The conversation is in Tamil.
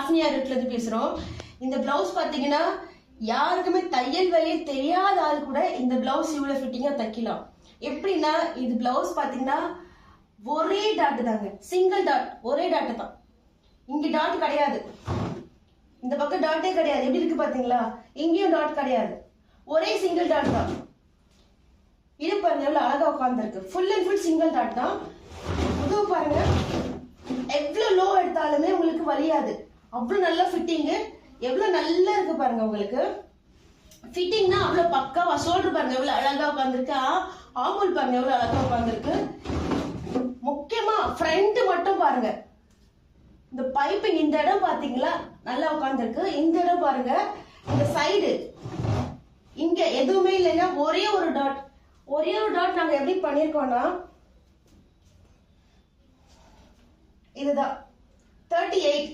லாஸ்னியா இடத்துல இருந்து பேசுறோம். இந்த பிளவுஸ் பாத்தீங்கன்னா யாருக்குமே தையல் வேலையே தெரியாத ஆள் கூட இந்த பிளவுஸ் இவ்வளவு ஃபிட்டிங்கா தைக்கலாம். எப்படின்னா இது பிளவுஸ் பாத்தீங்கன்னா ஒரே டாட் தாங்க, சிங்கிள் டாட், ஒரே டாட் தான். இங்க டாட் கிடையாது, இந்த பக்கம் டாட்டே கிடையாது. எப்படி இருக்கு பாத்தீங்களா? இங்கேயும் டாட் கிடையாது, ஒரே சிங்கிள் டாட் தான். இது பாருங்க எவ்வளவு அழகா உட்கார்ந்துருக்கு. Full and full single dot தான். இது பாருங்க எவ்வளவு லோ எடுத்தாலுமே உங்களுக்கு வலியாது, அவ்வளவு நல்ல ஃபிட்டிங். எவ்வளவு நல்லா இருக்கு பாருங்க உங்களுக்கு. ஃபிட்டிங்னா அவ்வளவு பக்காவா. ஷோல்டர் பாருங்க எவ்வளவு அழகா உட்கார்ந்துருக்கு. ஆம்பூல் பாருங்க எவ்வளவு அழகா உட்கார்ந்துருக்கு. முக்கியமா ஃப்ரண்ட் மட்டும் பாருங்க, இந்த பைப்பிங் இந்த இடம் பாத்தீங்களா நல்லா உட்கார்ந்துருக்கு. இந்த இடம் பாருங்க, இந்த சைடு இங்க எதுவுமே இல்லைன்னா ஒரே ஒரு டாட், ஒரே ஒரு டாட். நாங்க எப்படி பண்ணிருக்கோம்னா இதுதான் 38